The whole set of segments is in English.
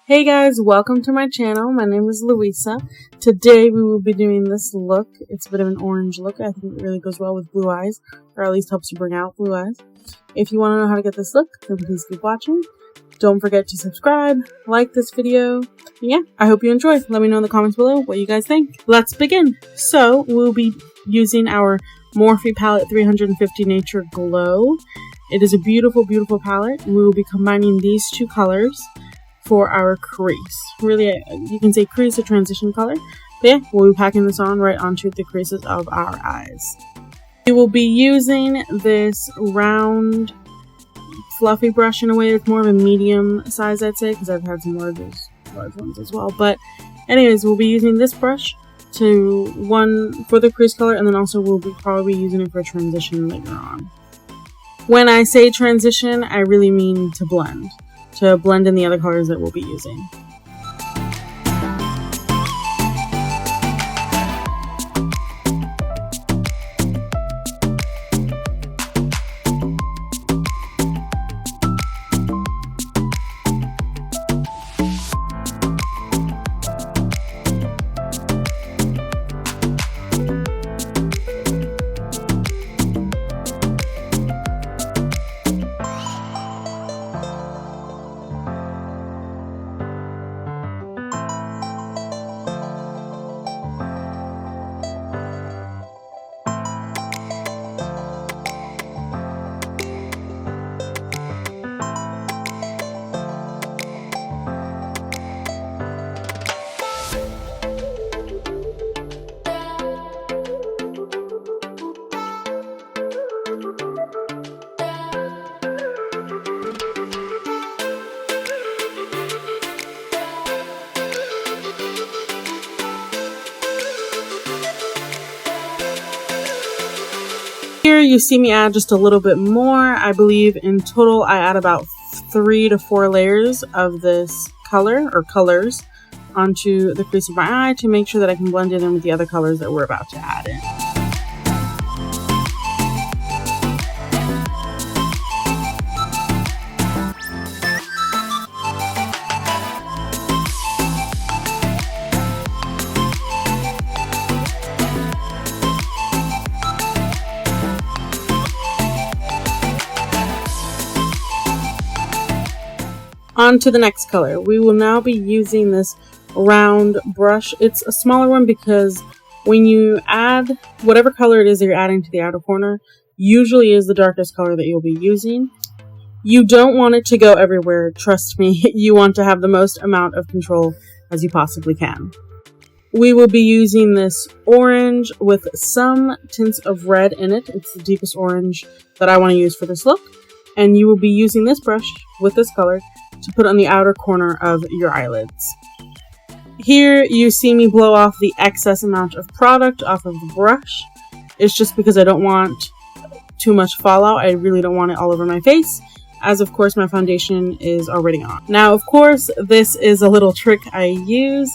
Hey guys, welcome to my channel. My name is Luisa. Today we will be doing this look. It's a bit of an orange look. I think it really goes well with blue eyes, or at least helps you bring out blue eyes. If you want to know how to get this look, then please keep watching. Don't forget to subscribe, like this video. And yeah, I hope you enjoy. Let me know in the comments below what you guys think. Let's begin. So we'll be using our Morphe palette 350 Nature Glow. It is a beautiful, beautiful palette. We will be combining these two colors for our crease. Really, you can say crease or transition color. But yeah, we'll be packing this on right onto the creases of our eyes. We will be using this round, fluffy brush in a way. It's more of a medium size, I'd say, because I've had some large ones as well. But anyways, we'll be using this brush for the crease color, and then also we'll be probably using it for transition later on. When I say transition, I really mean to blend in the other colors that we'll be using. Here you see me add just a little bit more. I believe in total I add about 3 to 4 layers of this color or colors onto the crease of my eye to make sure that I can blend it in with the other colors that we're about to add in. On to the next color. We will now be using this round brush. It's a smaller one because when you add whatever color it is that you're adding to the outer corner, usually is the darkest color that you'll be using. You don't want it to go everywhere, trust me. You want to have the most amount of control as you possibly can. We will be using this orange with some tints of red in it. It's the deepest orange that I want to use for this look. And you will be using this brush with this color to put on the outer corner of your eyelids. Here you see me blow off the excess amount of product off of the brush. It's just because I don't want too much fallout. I really don't want it all over my face, as of course my foundation is already on. Now of course this is a little trick I use.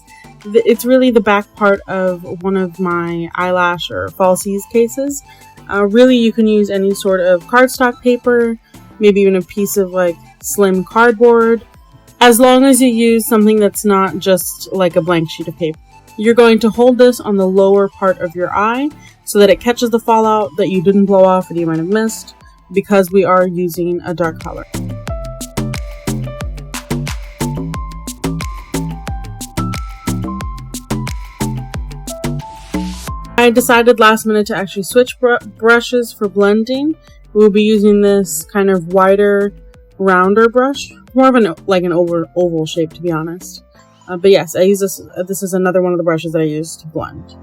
It's really the back part of one of my eyelash or falsies cases. Really you can use any sort of cardstock paper, maybe even a piece of like slim cardboard, as long as you use something that's not just like a blank sheet of paper. You're going to hold this on the lower part of your eye so that it catches the fallout that you didn't blow off or that you might have missed, because we are using a dark color. I decided last minute to actually switch brushes for blending. We'll be using this kind of wider, rounder brush, more of an oval shape, to be honest. But yes, I use this. This is another one of the brushes that I use to blend.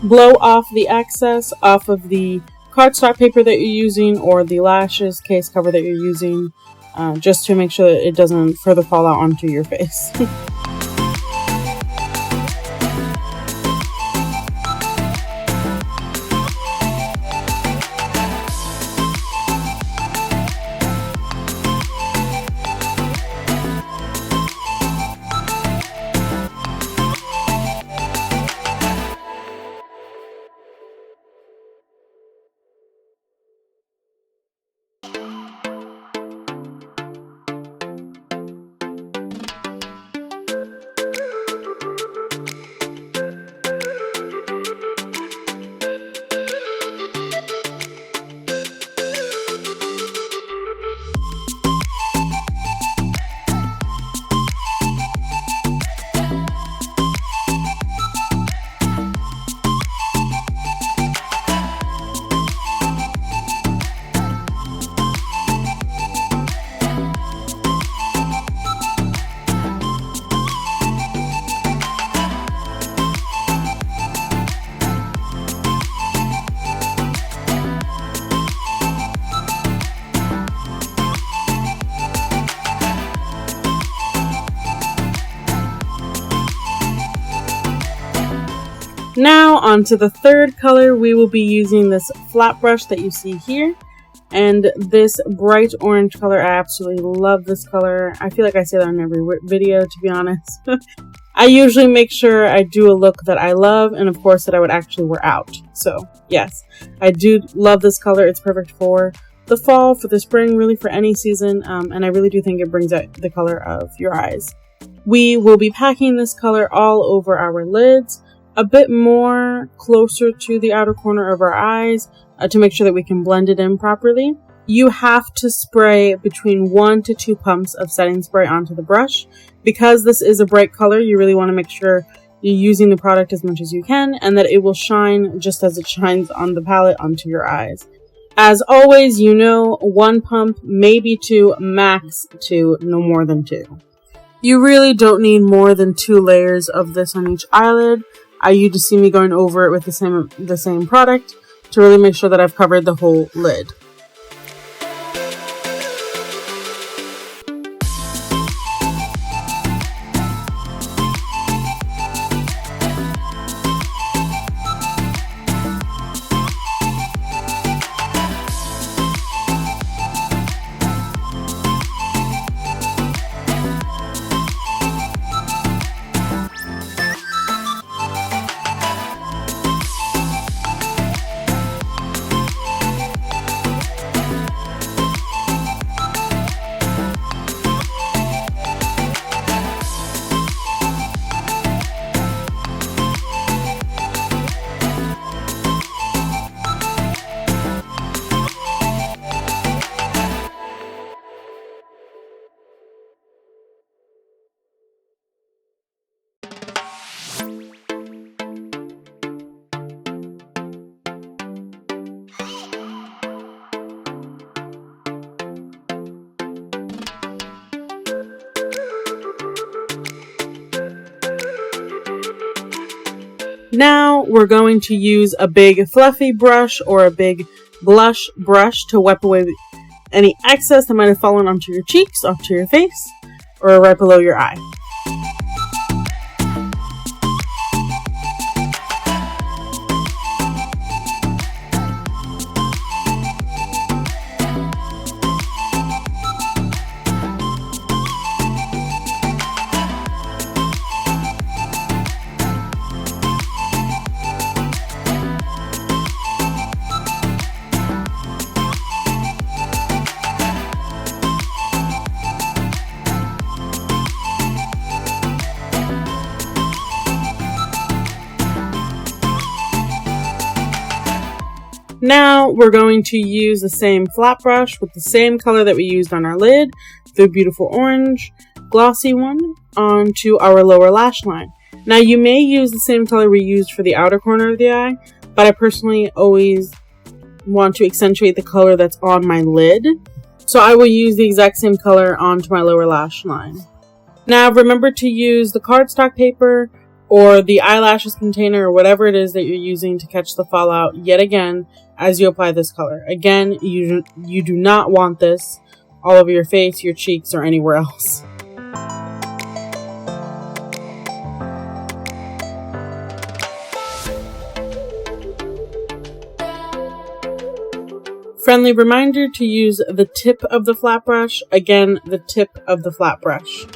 blow off the excess off of the cardstock paper that you're using or the lashes case cover that you're using, just to make sure that it doesn't further fall out onto your face. Now onto the third color. We will be using this flat brush that you see here, and this bright orange color. I absolutely love this color. I feel like I say that in every video, to be honest. I usually make sure I do a look that I love, and of course that I would actually wear out. So yes, I do love this color. It's perfect for the fall, for the spring, really for any season, and I really do think it brings out the color of your eyes. We will be packing this color all over our lids, a bit more closer to the outer corner of our eyes, to make sure that we can blend it in properly. You have to spray between 1 to 2 pumps of setting spray onto the brush. Because this is a bright color, you really want to make sure you're using the product as much as you can and that it will shine just as it shines on the palette onto your eyes. As always, 1 pump, maybe 2, max 2, no more than 2. You really don't need more than 2 layers of this on each eyelid. You just see me going over it with the same product to really make sure that I've covered the whole lid. Now we're going to use a big fluffy brush or a big blush brush to wipe away any excess that might have fallen onto your cheeks, onto your face, or right below your eye. Now we're going to use the same flat brush with the same color that we used on our lid, the beautiful orange glossy one, onto our lower lash line. Now you may use the same color we used for the outer corner of the eye, but I personally always want to accentuate the color that's on my lid, so I will use the exact same color onto my lower lash line. Now remember to use the cardstock paper or the eyelashes container or whatever it is that you're using to catch the fallout yet again as you apply this color. Again, you do not want this all over your face, your cheeks, or anywhere else. Friendly reminder to use the tip of the flat brush. Again, the tip of the flat brush.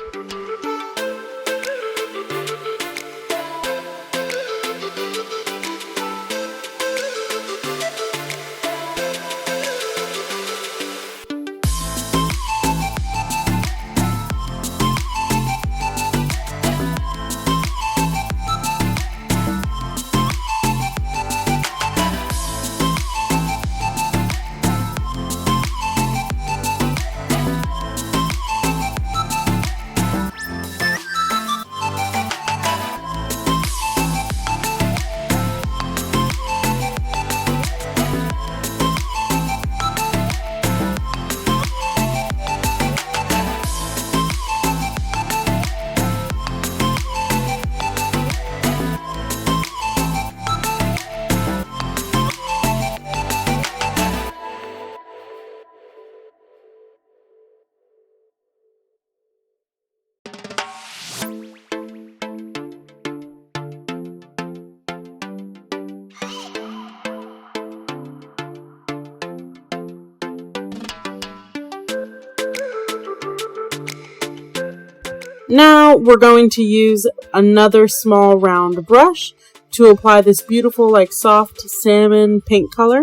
Now we're going to use another small round brush to apply this beautiful, like, soft salmon pink color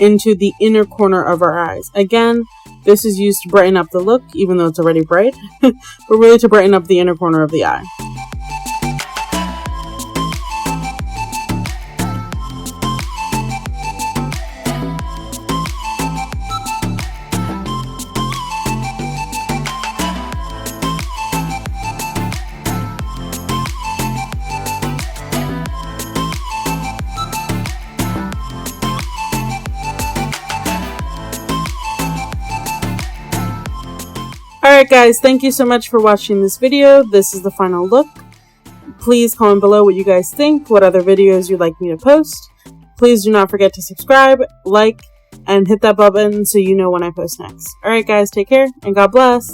into the inner corner of our eyes. Again, this is used to brighten up the look, even though it's already bright, but really to brighten up the inner corner of the eye. Alright guys, thank you so much for watching this video. This is the final look. Please comment below what you guys think, what other videos you'd like me to post. Please do not forget to subscribe, like, and hit that bell button so you know when I post next. Alright guys, take care, and God bless!